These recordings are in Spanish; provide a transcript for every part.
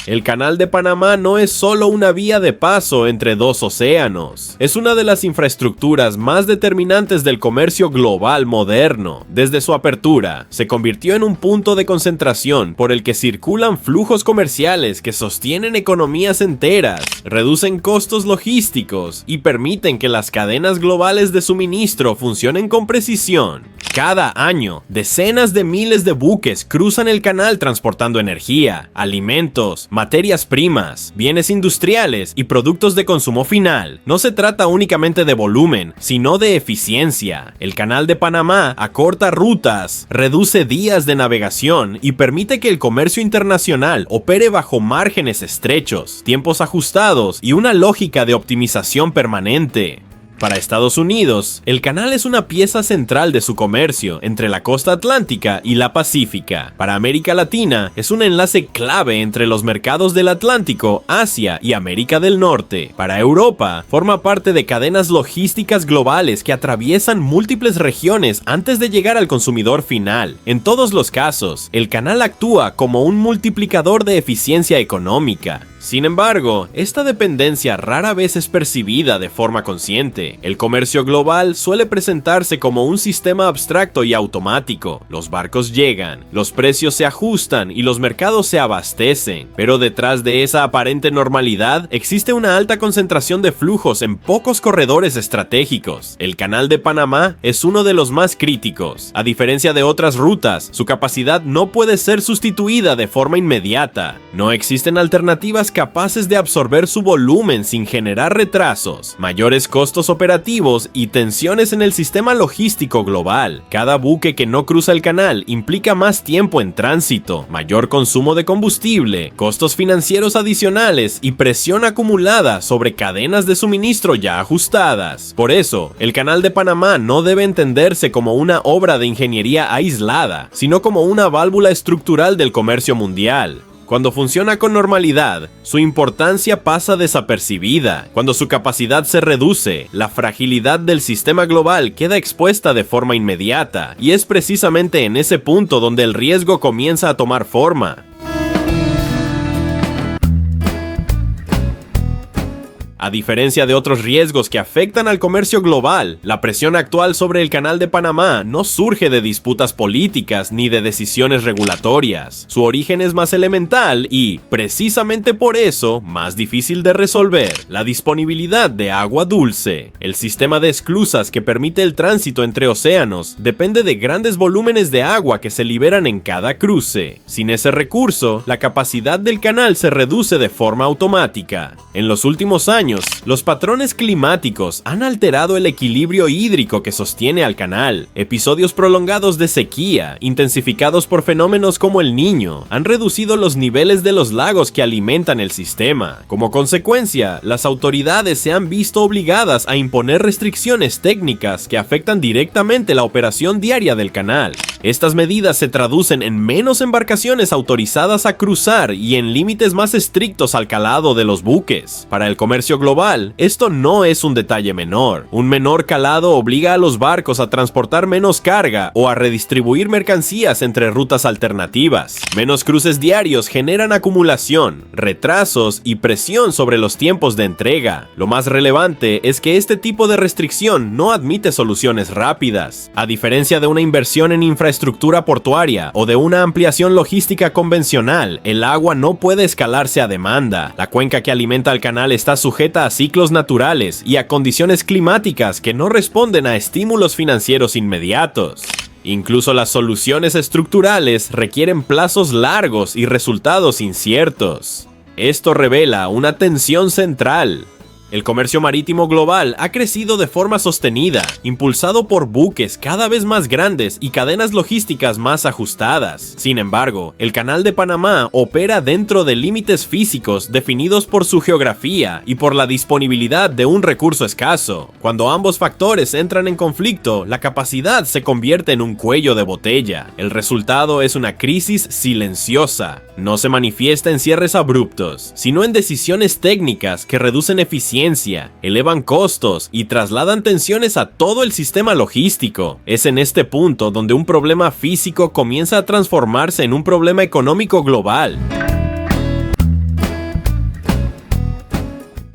El Canal de Panamá no es solo una vía de paso entre dos océanos, es una de las infraestructuras más determinantes del comercio global moderno. Desde su apertura, se convirtió en un punto de concentración por el que circulan flujos comerciales que sostienen economías enteras, reducen costos logísticos y permiten que las cadenas globales de suministro funcionen con precisión. Cada año, decenas de miles de buques cruzan el canal transportando energía, alimentos, materias primas, bienes industriales y productos de consumo final. No se trata únicamente de volumen, sino de eficiencia. El Canal de Panamá acorta rutas, reduce días de navegación y permite que el comercio internacional opere bajo márgenes estrechos, tiempos ajustados y una lógica de optimización permanente. Para Estados Unidos, el canal es una pieza central de su comercio entre la costa atlántica y la pacífica. Para América Latina, es un enlace clave entre los mercados del Atlántico, Asia y América del Norte. Para Europa, forma parte de cadenas logísticas globales que atraviesan múltiples regiones antes de llegar al consumidor final. En todos los casos, el canal actúa como un multiplicador de eficiencia económica. Sin embargo, esta dependencia rara vez es percibida de forma consciente. El comercio global suele presentarse como un sistema abstracto y automático. Los barcos llegan, los precios se ajustan y los mercados se abastecen. Pero detrás de esa aparente normalidad, existe una alta concentración de flujos en pocos corredores estratégicos. El Canal de Panamá es uno de los más críticos. A diferencia de otras rutas, su capacidad no puede ser sustituida de forma inmediata. No existen alternativas capaces de absorber su volumen sin generar retrasos, mayores costos operativos y tensiones en el sistema logístico global. Cada buque que no cruza el canal implica más tiempo en tránsito, mayor consumo de combustible, costos financieros adicionales y presión acumulada sobre cadenas de suministro ya ajustadas. Por eso, el Canal de Panamá no debe entenderse como una obra de ingeniería aislada, sino como una válvula estructural del comercio mundial. Cuando funciona con normalidad, su importancia pasa desapercibida. Cuando su capacidad se reduce, la fragilidad del sistema global queda expuesta de forma inmediata, y es precisamente en ese punto donde el riesgo comienza a tomar forma. A diferencia de otros riesgos que afectan al comercio global, la presión actual sobre el Canal de Panamá no surge de disputas políticas ni de decisiones regulatorias. Su origen es más elemental y, precisamente por eso, más difícil de resolver: la disponibilidad de agua dulce. El sistema de esclusas que permite el tránsito entre océanos depende de grandes volúmenes de agua que se liberan en cada cruce. Sin ese recurso, la capacidad del canal se reduce de forma automática. En los últimos años, los patrones climáticos han alterado el equilibrio hídrico que sostiene al canal. Episodios prolongados de sequía, intensificados por fenómenos como el Niño, han reducido los niveles de los lagos que alimentan el sistema. Como consecuencia, las autoridades se han visto obligadas a imponer restricciones técnicas que afectan directamente la operación diaria del canal. Estas medidas se traducen en menos embarcaciones autorizadas a cruzar y en límites más estrictos al calado de los buques. Para el comercio global, esto no es un detalle menor. Un menor calado obliga a los barcos a transportar menos carga o a redistribuir mercancías entre rutas alternativas. Menos cruces diarios generan acumulación, retrasos y presión sobre los tiempos de entrega. Lo más relevante es que este tipo de restricción no admite soluciones rápidas. A diferencia de una inversión en infraestructura portuaria o de una ampliación logística convencional, el agua no puede escalarse a demanda. La cuenca que alimenta al canal está sujeta a ciclos naturales y a condiciones climáticas que no responden a estímulos financieros inmediatos. Incluso las soluciones estructurales requieren plazos largos y resultados inciertos. Esto revela una tensión central. El comercio marítimo global ha crecido de forma sostenida, impulsado por buques cada vez más grandes y cadenas logísticas más ajustadas. Sin embargo, el Canal de Panamá opera dentro de límites físicos definidos por su geografía y por la disponibilidad de un recurso escaso. Cuando ambos factores entran en conflicto, la capacidad se convierte en un cuello de botella. El resultado es una crisis silenciosa. No se manifiesta en cierres abruptos, sino en decisiones técnicas que reducen eficiencia, elevan costos y trasladan tensiones a todo el sistema logístico. Es en este punto donde un problema físico comienza a transformarse en un problema económico global.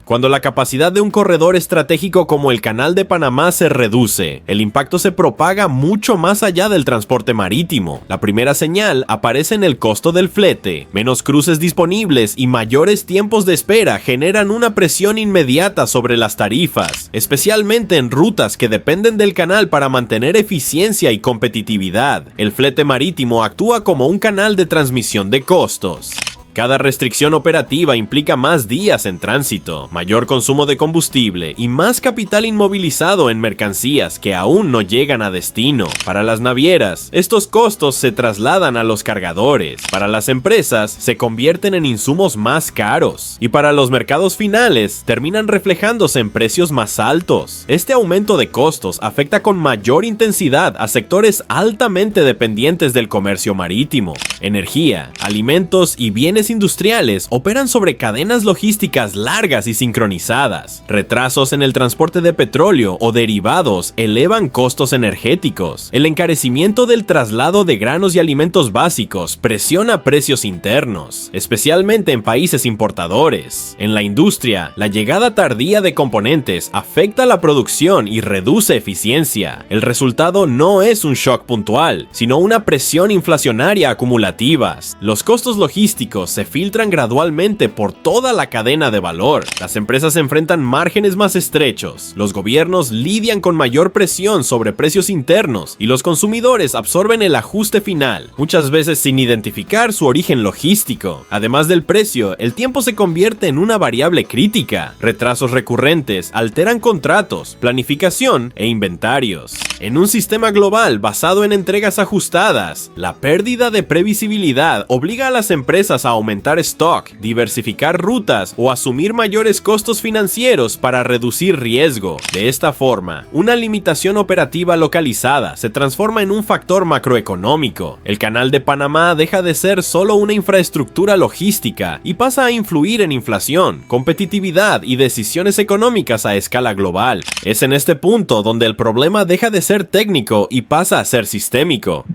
Cuando la capacidad de un corredor estratégico como el Canal de Panamá se reduce, el impacto se propaga mucho más allá del transporte marítimo. La primera señal aparece en el costo del flete. Menos cruces disponibles y mayores tiempos de espera generan una presión inmediata sobre las tarifas, especialmente en rutas que dependen del canal para mantener eficiencia y competitividad. El flete marítimo actúa como un canal de transmisión de costos. Cada restricción operativa implica más días en tránsito, mayor consumo de combustible y más capital inmovilizado en mercancías que aún no llegan a destino. Para las navieras, estos costos se trasladan a los cargadores. Para las empresas, se convierten en insumos más caros. Y para los mercados finales, terminan reflejándose en precios más altos. Este aumento de costos afecta con mayor intensidad a sectores altamente dependientes del comercio marítimo. Energía, alimentos y bienes industriales operan sobre cadenas logísticas largas y sincronizadas. Retrasos en el transporte de petróleo o derivados elevan costos energéticos. El encarecimiento del traslado de granos y alimentos básicos presiona precios internos, especialmente en países importadores. En la industria, la llegada tardía de componentes afecta la producción y reduce eficiencia. El resultado no es un shock puntual, sino una presión inflacionaria acumulativa. Los costos logísticos se filtran gradualmente por toda la cadena de valor. Las empresas enfrentan márgenes más estrechos, los gobiernos lidian con mayor presión sobre precios internos y los consumidores absorben el ajuste final, muchas veces sin identificar su origen logístico. Además del precio, el tiempo se convierte en una variable crítica. Retrasos recurrentes alteran contratos, planificación e inventarios. En un sistema global basado en entregas ajustadas, la pérdida de previsibilidad obliga a las empresas a aumentar stock, diversificar rutas o asumir mayores costos financieros para reducir riesgo. De esta forma, una limitación operativa localizada se transforma en un factor macroeconómico. El Canal de Panamá deja de ser solo una infraestructura logística y pasa a influir en inflación, competitividad y decisiones económicas a escala global. Es en este punto donde el problema deja de ser técnico y pasa a ser sistémico.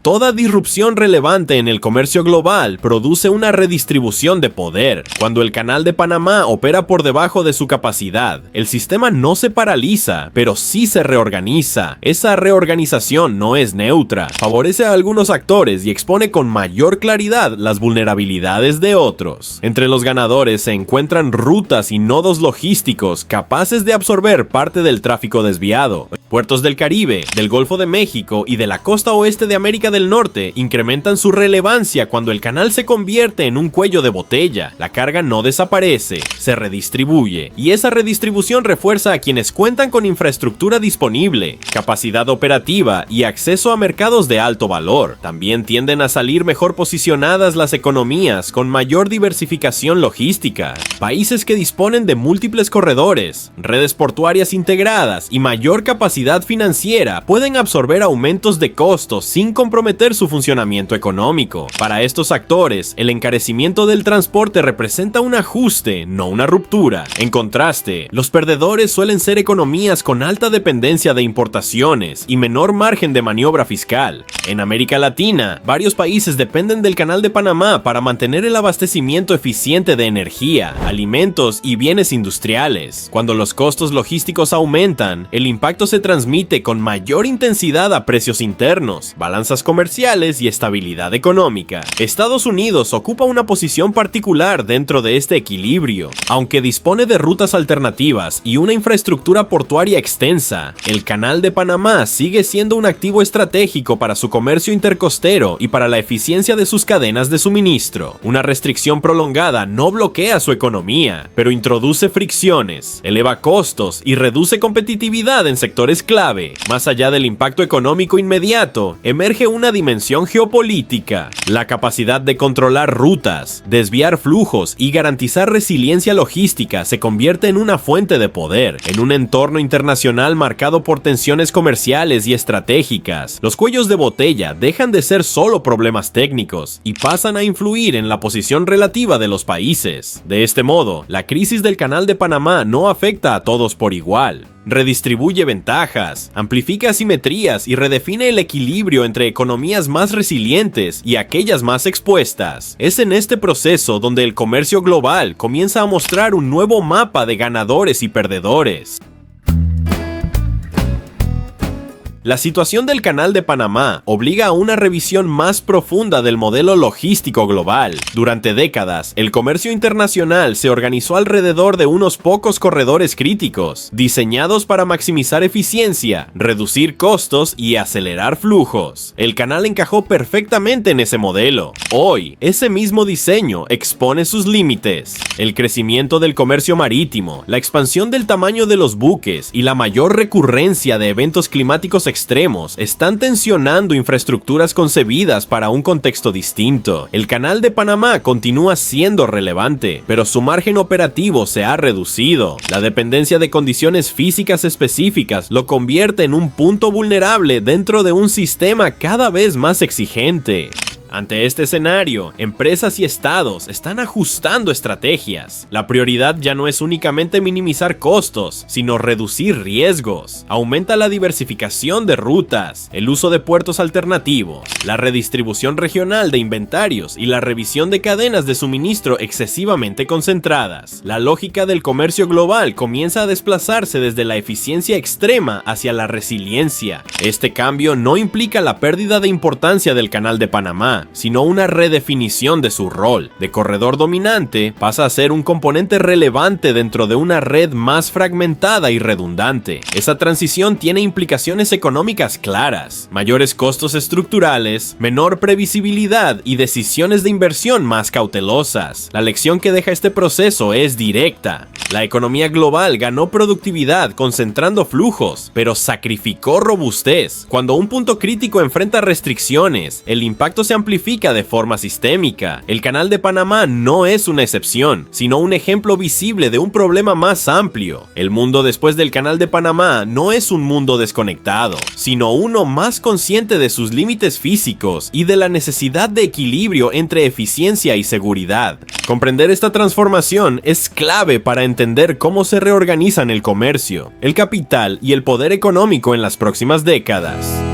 Toda disrupción relevante en el comercio global produce una redistribución de poder. Cuando el Canal de Panamá opera por debajo de su capacidad, el sistema no se paraliza, pero sí se reorganiza. Esa reorganización no es neutra, favorece a algunos actores y expone con mayor claridad las vulnerabilidades de otros. Entre los ganadores se encuentran rutas y nodos logísticos capaces de absorber parte del tráfico desviado. Puertos del Caribe, del Golfo de México y de la costa oeste de América del Norte incrementan su relevancia cuando el canal se convierte en un cuello de botella. La carga no desaparece, se redistribuye, y esa redistribución refuerza a quienes cuentan con infraestructura disponible, capacidad operativa y acceso a mercados de alto valor. También tienden a salir mejor posicionadas las economías con mayor diversificación logística. Países que disponen de múltiples corredores, redes portuarias integradas y mayor capacidad financiera pueden absorber aumentos de costos sin comprometer su funcionamiento económico. Para estos actores, el encarecimiento del transporte representa un ajuste, no una ruptura. En contraste, los perdedores suelen ser economías con alta dependencia de importaciones y menor margen de maniobra fiscal. En América Latina, varios países dependen del Canal de Panamá para mantener el abastecimiento eficiente de energía, alimentos y bienes industriales. Cuando los costos logísticos aumentan, el impacto se transmite con mayor intensidad a precios internos, balanzas comerciales y estabilidad económica. Estados Unidos ocupa una posición particular dentro de este equilibrio. Aunque dispone de rutas alternativas y una infraestructura portuaria extensa, el Canal de Panamá sigue siendo un activo estratégico para su comercio intercostero y para la eficiencia de sus cadenas de suministro. Una restricción prolongada no bloquea su economía, pero introduce fricciones, eleva costos y reduce competitividad en sectores clave. Más allá del impacto económico inmediato, emerge una dimensión geopolítica. La capacidad de controlar rutas, desviar flujos y garantizar resiliencia logística se convierte en una fuente de poder. En un entorno internacional marcado por tensiones comerciales y estratégicas, los cuellos de botella dejan de ser solo problemas técnicos y pasan a influir en la posición relativa de los países. De este modo, la crisis del Canal de Panamá no afecta a todos por igual. redistribuye ventajas, amplifica asimetrías y redefine el equilibrio entre economías más resilientes y aquellas más expuestas. Es en este proceso donde el comercio global comienza a mostrar un nuevo mapa de ganadores y perdedores. La situación del Canal de Panamá obliga a una revisión más profunda del modelo logístico global. Durante décadas, el comercio internacional se organizó alrededor de unos pocos corredores críticos, diseñados para maximizar eficiencia, reducir costos y acelerar flujos. El canal encajó perfectamente en ese modelo. Hoy, ese mismo diseño expone sus límites. El crecimiento del comercio marítimo, la expansión del tamaño de los buques y la mayor recurrencia de eventos climáticos extremos están tensionando infraestructuras concebidas para un contexto distinto. El Canal de Panamá continúa siendo relevante, pero su margen operativo se ha reducido. La dependencia de condiciones físicas específicas lo convierte en un punto vulnerable dentro de un sistema cada vez más exigente. Ante este escenario, empresas y estados están ajustando estrategias. La prioridad ya no es únicamente minimizar costos, sino reducir riesgos. Aumenta la diversificación de rutas, el uso de puertos alternativos, la redistribución regional de inventarios y la revisión de cadenas de suministro excesivamente concentradas. La lógica del comercio global comienza a desplazarse desde la eficiencia extrema hacia la resiliencia. Este cambio no implica la pérdida de importancia del Canal de Panamá, sino una redefinición de su rol. De corredor dominante pasa a ser un componente relevante dentro de una red más fragmentada y redundante. Esa transición tiene implicaciones económicas claras, mayores costos estructurales, menor previsibilidad y decisiones de inversión más cautelosas. La lección que deja este proceso es directa. La economía global ganó productividad concentrando flujos, pero sacrificó robustez. Cuando un punto crítico enfrenta restricciones, el impacto se amplifica de forma sistémica. El Canal de Panamá no es una excepción, sino un ejemplo visible de un problema más amplio. El mundo después del Canal de Panamá no es un mundo desconectado, sino uno más consciente de sus límites físicos y de la necesidad de equilibrio entre eficiencia y seguridad. Comprender esta transformación es clave para entender cómo se reorganizan el comercio, el capital y el poder económico en las próximas décadas.